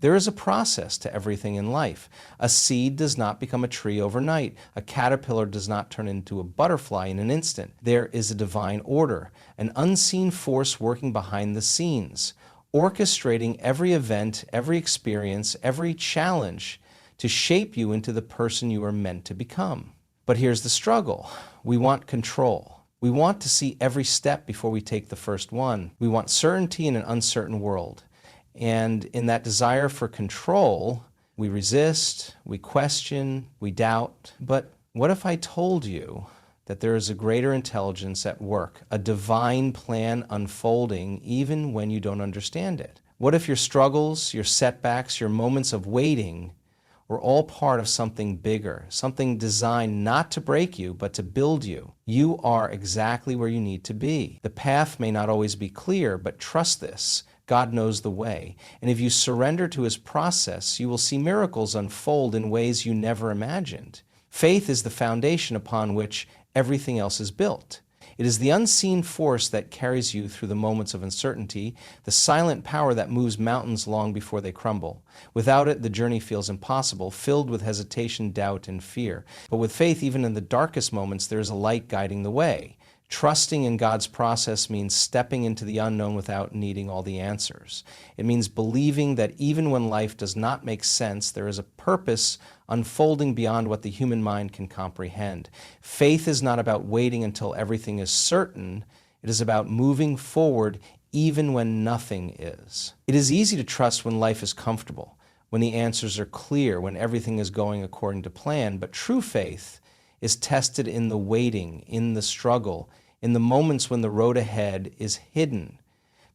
There is a process to everything in life. A seed does not become a tree overnight. A caterpillar does not turn into a butterfly in an instant. There is a divine order, an unseen force working behind the scenes, orchestrating every event, every experience, every challenge to shape you into the person you are meant to become. But here's the struggle. We want control. We want to see every step before we take the first one. We want certainty in an uncertain world. And in that desire for control, we resist, we question, we doubt. But what if I told you that there is a greater intelligence at work, a divine plan unfolding even when you don't understand it? What if your struggles, your setbacks, your moments of waiting were all part of something bigger, something designed not to break you, but to build you? You are exactly where you need to be. The path may not always be clear, but trust this. God knows the way. And if you surrender to His process, you will see miracles unfold in ways you never imagined. Faith is the foundation upon which everything else is built. It is the unseen force that carries you through the moments of uncertainty, the silent power that moves mountains long before they crumble. Without it, the journey feels impossible, filled with hesitation, doubt, and fear. But with faith, even in the darkest moments, there is a light guiding the way. Trusting in God's process means stepping into the unknown without needing all the answers. It means believing that even when life does not make sense, there is a purpose unfolding beyond what the human mind can comprehend. Faith is not about waiting until everything is certain. It is about moving forward even when nothing is. It is easy to trust when life is comfortable, when the answers are clear, when everything is going according to plan. But true faith is tested in the waiting, in the struggle, in the moments when the road ahead is hidden.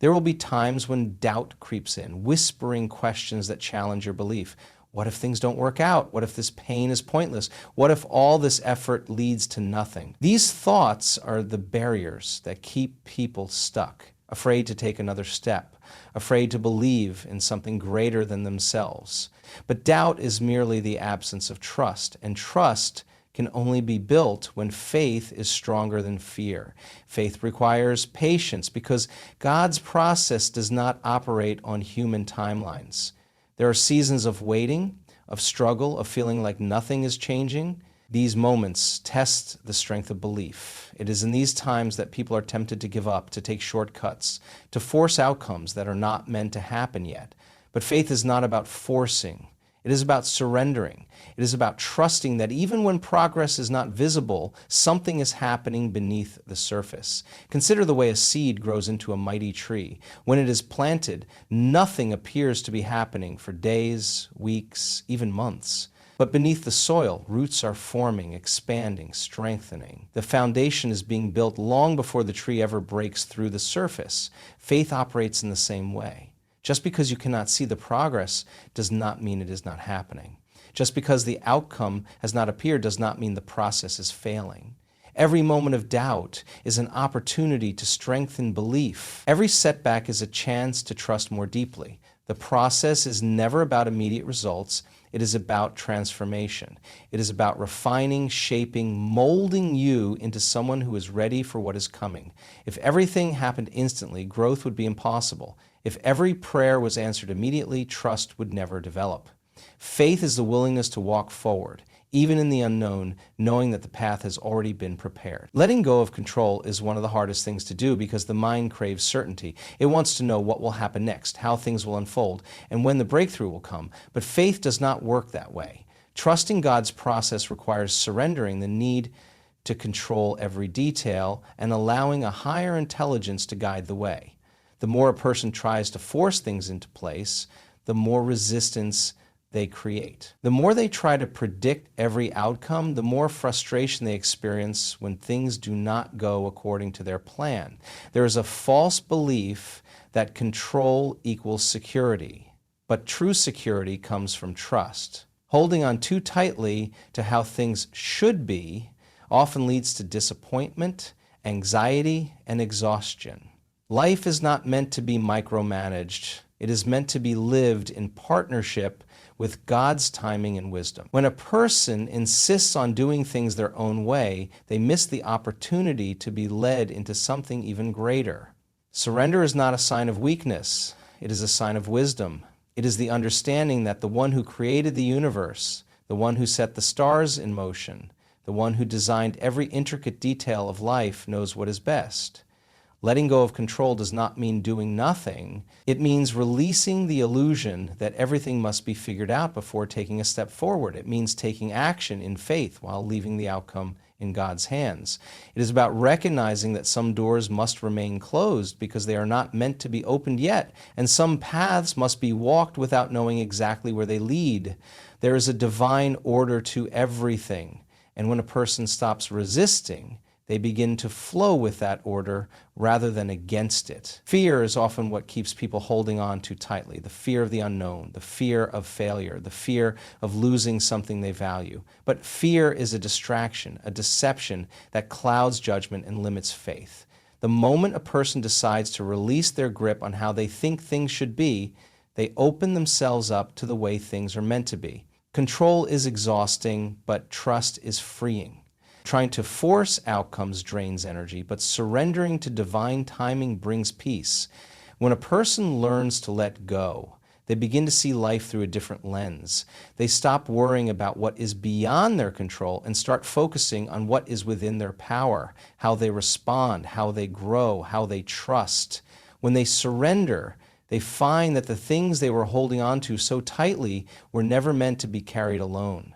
There will be times when doubt creeps in, whispering questions that challenge your belief. What if things don't work out? What if this pain is pointless? What if all this effort leads to nothing? These thoughts are the barriers that keep people stuck, afraid to take another step, afraid to believe in something greater than themselves. But doubt is merely the absence of trust, and trust can only be built when faith is stronger than fear. Faith requires patience because God's process does not operate on human timelines. There are seasons of waiting, of struggle, of feeling like nothing is changing. These moments test the strength of belief. It is in these times that people are tempted to give up, to take shortcuts, to force outcomes that are not meant to happen yet. But faith is not about forcing. It is about surrendering. It is about trusting that even when progress is not visible, something is happening beneath the surface. Consider the way a seed grows into a mighty tree. When it is planted, nothing appears to be happening for days, weeks, even months. But beneath the soil, roots are forming, expanding, strengthening. The foundation is being built long before the tree ever breaks through the surface. Faith operates in the same way. Just because you cannot see the progress does not mean it is not happening. Just because the outcome has not appeared does not mean the process is failing. Every moment of doubt is an opportunity to strengthen belief. Every setback is a chance to trust more deeply. The process is never about immediate results. It is about transformation. It is about refining, shaping, molding you into someone who is ready for what is coming. If everything happened instantly, growth would be impossible. If every prayer was answered immediately, trust would never develop. Faith is the willingness to walk forward, even in the unknown, knowing that the path has already been prepared. Letting go of control is one of the hardest things to do because the mind craves certainty. It wants to know what will happen next, how things will unfold, and when the breakthrough will come. But faith does not work that way. Trusting God's process requires surrendering the need to control every detail and allowing a higher intelligence to guide the way. The more a person tries to force things into place, the more resistance they create. The more they try to predict every outcome, the more frustration they experience when things do not go according to their plan. There is a false belief that control equals security, but true security comes from trust. Holding on too tightly to how things should be often leads to disappointment, anxiety, and exhaustion. Life is not meant to be micromanaged. It is meant to be lived in partnership with God's timing and wisdom. When a person insists on doing things their own way, they miss the opportunity to be led into something even greater. Surrender is not a sign of weakness. It is a sign of wisdom. It is the understanding that the one who created the universe, the one who set the stars in motion, the one who designed every intricate detail of life knows what is best. Letting go of control does not mean doing nothing. It means releasing the illusion that everything must be figured out before taking a step forward. It means taking action in faith while leaving the outcome in God's hands. It is about recognizing that some doors must remain closed because they are not meant to be opened yet, and some paths must be walked without knowing exactly where they lead. There is a divine order to everything, and when a person stops resisting, they begin to flow with that order rather than against it. Fear is often what keeps people holding on too tightly. The fear of the unknown, the fear of failure, the fear of losing something they value. But fear is a distraction, a deception that clouds judgment and limits faith. The moment a person decides to release their grip on how they think things should be, they open themselves up to the way things are meant to be. Control is exhausting, but trust is freeing. Trying to force outcomes drains energy, but surrendering to divine timing brings peace. When a person learns to let go, they begin to see life through a different lens. They stop worrying about what is beyond their control and start focusing on what is within their power, how they respond, how they grow, how they trust. When they surrender, they find that the things they were holding on to so tightly were never meant to be carried alone.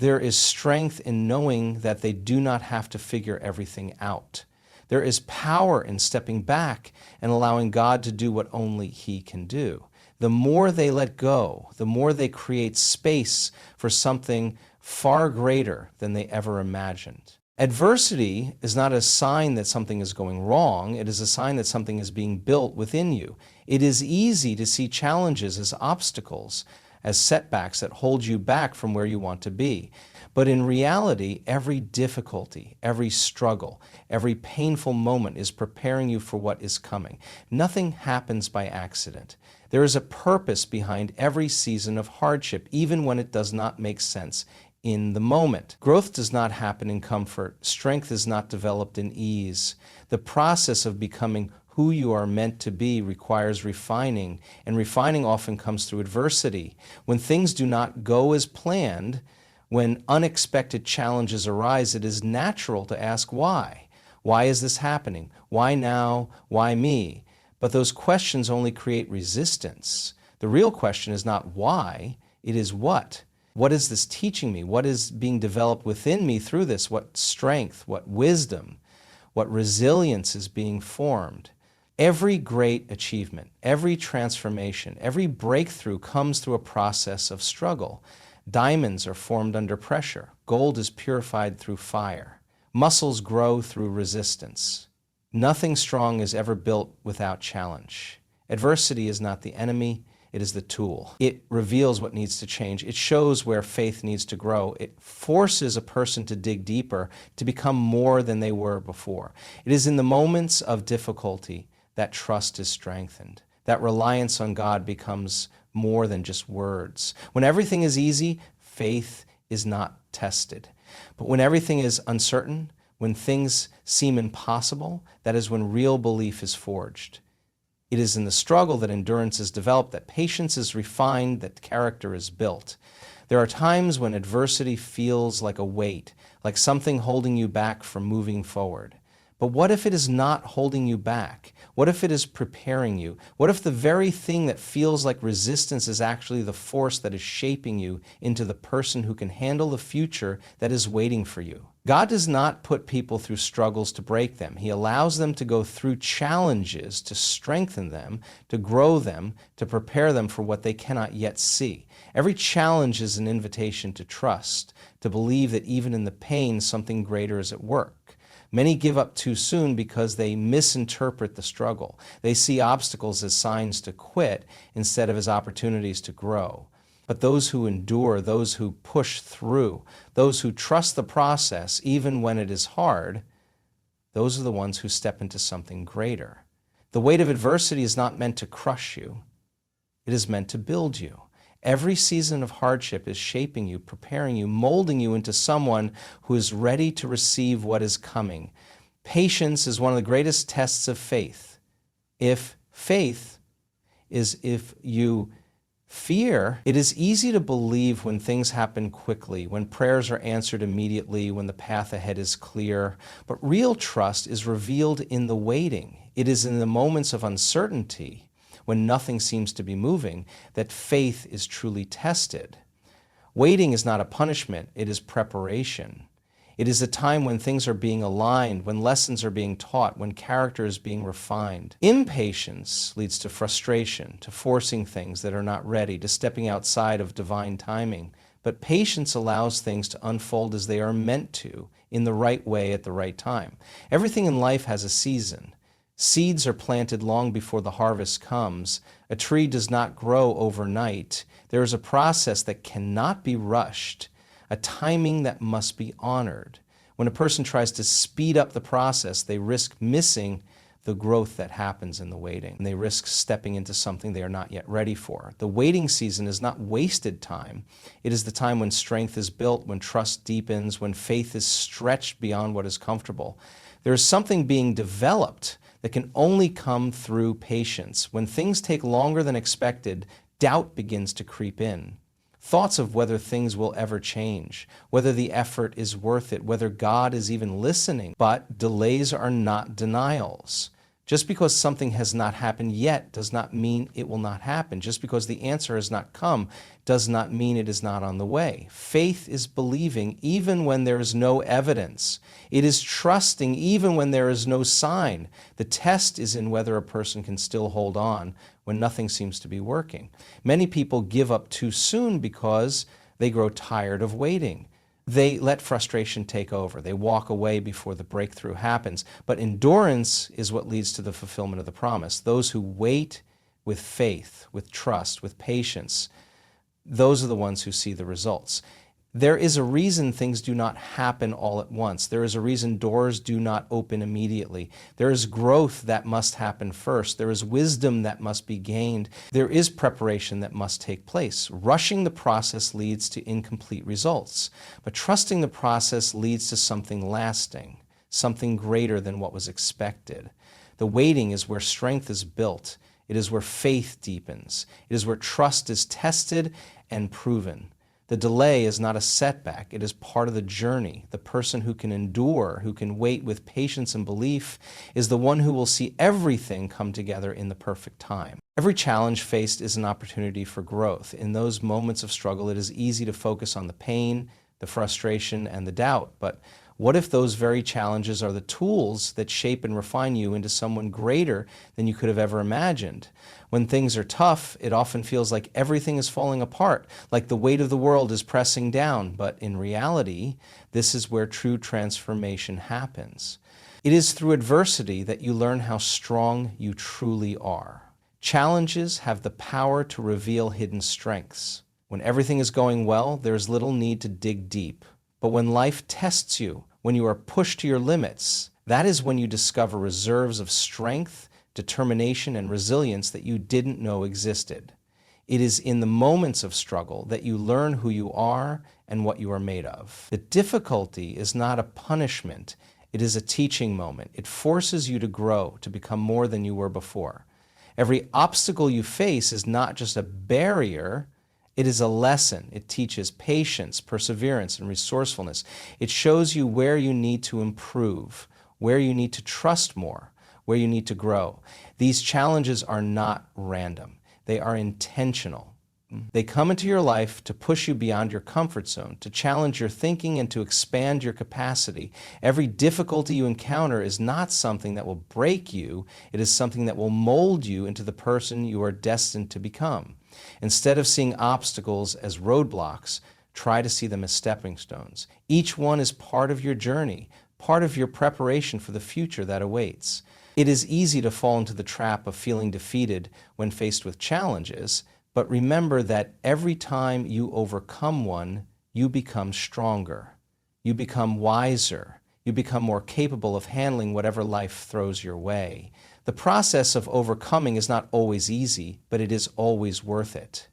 There is strength in knowing that they do not have to figure everything out. There is power in stepping back and allowing God to do what only He can do. The more they let go, the more they create space for something far greater than they ever imagined. Adversity is not a sign that something is going wrong. It is a sign that something is being built within you. It is easy to see challenges as obstacles, as setbacks that hold you back from where you want to be. But in reality, every difficulty, every struggle, every painful moment is preparing you for what is coming. Nothing happens by accident. There is a purpose behind every season of hardship, even when it does not make sense in the moment. Growth does not happen in comfort. Strength is not developed in ease. The process of becoming who you are meant to be requires refining, and refining often comes through adversity. When things do not go as planned, when unexpected challenges arise, it is natural to ask why. Why is this happening? Why now? Why me? But those questions only create resistance. The real question is not why, it is what. What is this teaching me? What is being developed within me through this? What strength, what wisdom, what resilience is being formed? Every great achievement, every transformation, every breakthrough comes through a process of struggle. Diamonds are formed under pressure. Gold is purified through fire. Muscles grow through resistance. Nothing strong is ever built without challenge. Adversity is not the enemy, it is the tool. It reveals what needs to change. It shows where faith needs to grow. It forces a person to dig deeper, to become more than they were before. It is in the moments of difficulty that trust is strengthened. That reliance on God becomes more than just words. When everything is easy, faith is not tested. But when everything is uncertain, when things seem impossible, that is when real belief is forged. It is in the struggle that endurance is developed, that patience is refined, that character is built. There are times when adversity feels like a weight, like something holding you back from moving forward. But what if it is not holding you back? What if it is preparing you? What if the very thing that feels like resistance is actually the force that is shaping you into the person who can handle the future that is waiting for you? God does not put people through struggles to break them. He allows them to go through challenges to strengthen them, to grow them, to prepare them for what they cannot yet see. Every challenge is an invitation to trust, to believe that even in the pain, something greater is at work. Many give up too soon because they misinterpret the struggle. They see obstacles as signs to quit instead of as opportunities to grow. But those who endure, those who push through, those who trust the process even when it is hard, those are the ones who step into something greater. The weight of adversity is not meant to crush you. It is meant to build you. Every season of hardship is shaping you, preparing you, molding you into someone who is ready to receive what is coming. Patience is one of the greatest tests of faith. If faith is if you Fear, it is easy to believe when things happen quickly, when prayers are answered immediately, when the path ahead is clear. But real trust is revealed in the waiting. It is in the moments of uncertainty, when nothing seems to be moving, that faith is truly tested. Waiting is not a punishment, it is preparation. It is a time when things are being aligned, when lessons are being taught, when character is being refined. Impatience leads to frustration, to forcing things that are not ready, to stepping outside of divine timing. But patience allows things to unfold as they are meant to, in the right way at the right time. Everything in life has a season. Seeds are planted long before the harvest comes. A tree does not grow overnight. There is a process that cannot be rushed, a timing that must be honored. When a person tries to speed up the process, they risk missing the growth that happens in the waiting. And they risk stepping into something they are not yet ready for. The waiting season is not wasted time. It is the time when strength is built, when trust deepens, when faith is stretched beyond what is comfortable. There is something being developed that can only come through patience. When things take longer than expected, doubt begins to creep in. Thoughts of whether things will ever change, whether the effort is worth it, whether God is even listening. But delays are not denials. Just because something has not happened yet does not mean it will not happen. Just because the answer has not come does not mean it is not on the way. Faith is believing even when there is no evidence. It is trusting even when there is no sign. The test is in whether a person can still hold on when nothing seems to be working. Many people give up too soon because they grow tired of waiting. They let frustration take over. They walk away before the breakthrough happens. But endurance is what leads to the fulfillment of the promise. Those who wait with faith, with trust, with patience, those are the ones who see the results. There is a reason things do not happen all at once. There is a reason doors do not open immediately. There is growth that must happen first. There is wisdom that must be gained. There is preparation that must take place. Rushing the process leads to incomplete results. But trusting the process leads to something lasting, something greater than what was expected. The waiting is where strength is built. It is where faith deepens. It is where trust is tested and proven. The delay is not a setback. It is part of the journey. The person who can endure, who can wait with patience and belief, is the one who will see everything come together in the perfect time. Every challenge faced is an opportunity for growth. In those moments of struggle, it is easy to focus on the pain, the frustration, and the doubt. But what if those very challenges are the tools that shape and refine you into someone greater than you could have ever imagined? When things are tough, it often feels like everything is falling apart, like the weight of the world is pressing down. But in reality, this is where true transformation happens. It is through adversity that you learn how strong you truly are. Challenges have the power to reveal hidden strengths. When everything is going well, there is little need to dig deep. But when life tests you, when you are pushed to your limits, that is when you discover reserves of strength, determination, and resilience that you didn't know existed. It is in the moments of struggle that you learn who you are and what you are made of. The difficulty is not a punishment. It is a teaching moment. It forces you to grow, to become more than you were before. Every obstacle you face is not just a barrier, it is a lesson. It teaches patience, perseverance, and resourcefulness. It shows you where you need to improve, where you need to trust more, where you need to grow. These challenges are not random. They are intentional. They come into your life to push you beyond your comfort zone, to challenge your thinking and to expand your capacity. Every difficulty you encounter is not something that will break you. It is something that will mold you into the person you are destined to become. Instead of seeing obstacles as roadblocks, try to see them as stepping stones. Each one is part of your journey, part of your preparation for the future that awaits. It is easy to fall into the trap of feeling defeated when faced with challenges, but remember that every time you overcome one, you become stronger. You become wiser. You become more capable of handling whatever life throws your way. The process of overcoming is not always easy, but it is always worth it.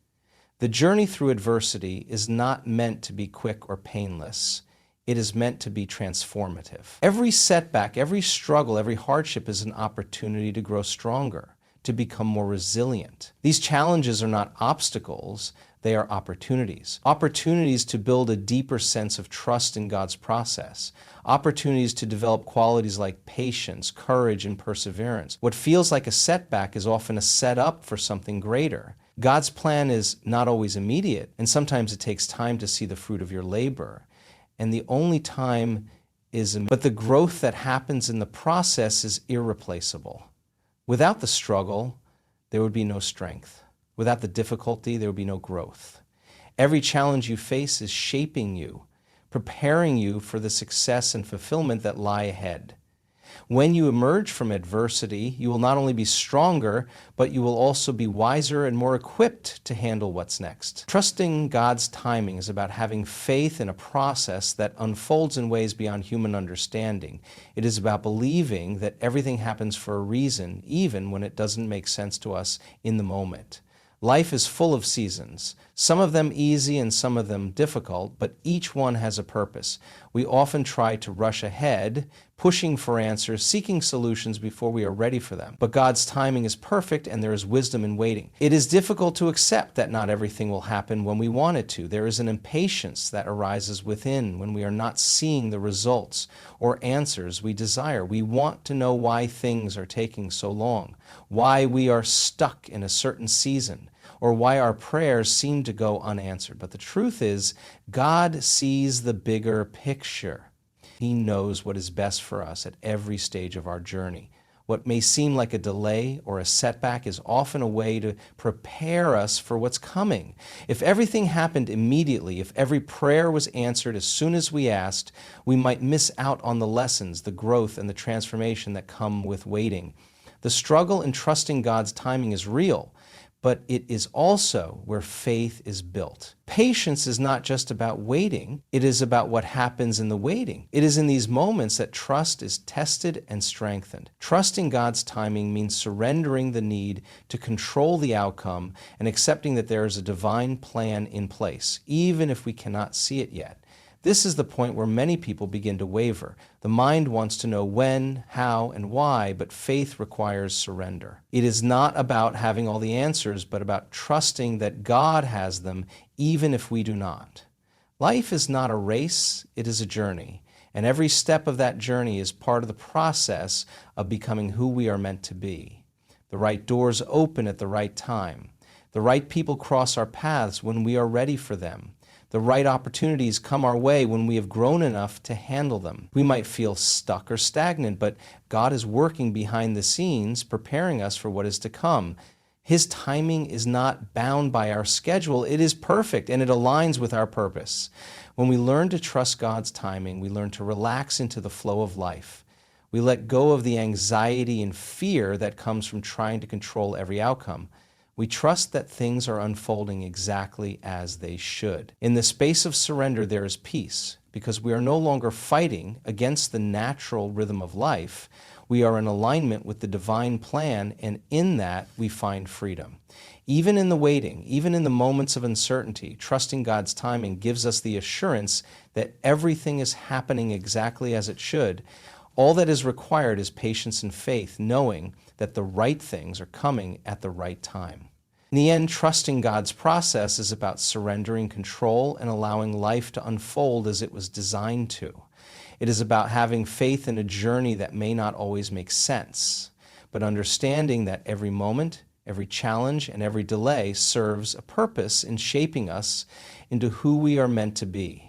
The journey through adversity is not meant to be quick or painless. It is meant to be transformative. Every setback, every struggle, every hardship is an opportunity to grow stronger, to become more resilient. These challenges are not obstacles, they are opportunities. Opportunities to build a deeper sense of trust in God's process. Opportunities to develop qualities like patience, courage, and perseverance. What feels like a setback is often a setup for something greater. God's plan is not always immediate, and sometimes it takes time to see the fruit of your labor. And the only time but the growth that happens in the process is irreplaceable. Without the struggle, there would be no strength. Without the difficulty, there would be no growth. Every challenge you face is shaping you, preparing you for the success and fulfillment that lie ahead. When you emerge from adversity, you will not only be stronger, but you will also be wiser and more equipped to handle what's next. Trusting God's timing is about having faith in a process that unfolds in ways beyond human understanding. It is about believing that everything happens for a reason, even when it doesn't make sense to us in the moment. Life is full of seasons, some of them easy and some of them difficult, but each one has a purpose. We often try to rush ahead, pushing for answers, seeking solutions before we are ready for them. But God's timing is perfect and there is wisdom in waiting. It is difficult to accept that not everything will happen when we want it to. There is an impatience that arises within when we are not seeing the results or answers we desire. We want to know why things are taking so long, why we are stuck in a certain season, or why our prayers seem to go unanswered. But the truth is, God sees the bigger picture. He knows what is best for us at every stage of our journey. What may seem like a delay or a setback is often a way to prepare us for what's coming. If everything happened immediately, if every prayer was answered as soon as we asked, we might miss out on the lessons, the growth, and the transformation that come with waiting. The struggle in trusting God's timing is real, but it is also where faith is built. Patience is not just about waiting, it is about what happens in the waiting. It is in these moments that trust is tested and strengthened. Trusting God's timing means surrendering the need to control the outcome and accepting that there is a divine plan in place, even if we cannot see it yet. This is the point where many people begin to waver. The mind wants to know when, how, and why, but faith requires surrender. It is not about having all the answers, but about trusting that God has them, even if we do not. Life is not a race, it is a journey. And every step of that journey is part of the process of becoming who we are meant to be. The right doors open at the right time. The right people cross our paths when we are ready for them. The right opportunities come our way when we have grown enough to handle them. We might feel stuck or stagnant, but God is working behind the scenes, preparing us for what is to come. His timing is not bound by our schedule. It is perfect, and it aligns with our purpose. When we learn to trust God's timing, we learn to relax into the flow of life. We let go of the anxiety and fear that comes from trying to control every outcome. We trust that things are unfolding exactly as they should. In the space of surrender, there is peace, because we are no longer fighting against the natural rhythm of life. We are in alignment with the divine plan, and in that we find freedom. Even in the waiting, even in the moments of uncertainty, trusting God's timing gives us the assurance that everything is happening exactly as it should. All that is required is patience and faith, knowing that the right things are coming at the right time. In the end, trusting God's process is about surrendering control and allowing life to unfold as it was designed to. It is about having faith in a journey that may not always make sense, but understanding that every moment, every challenge, and every delay serves a purpose in shaping us into who we are meant to be.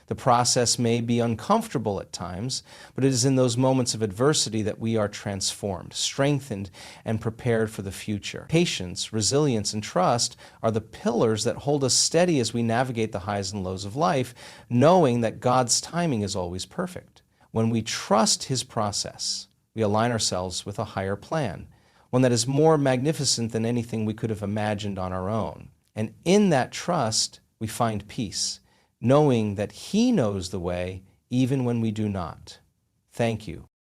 The process may be uncomfortable at times, but it is in those moments of adversity that we are transformed, strengthened, and prepared for the future. Patience, resilience, and trust are the pillars that hold us steady as we navigate the highs and lows of life, knowing that God's timing is always perfect. When we trust His process, we align ourselves with a higher plan, one that is more magnificent than anything we could have imagined on our own. And in that trust, we find peace, knowing that He knows the way even when we do not. Thank you.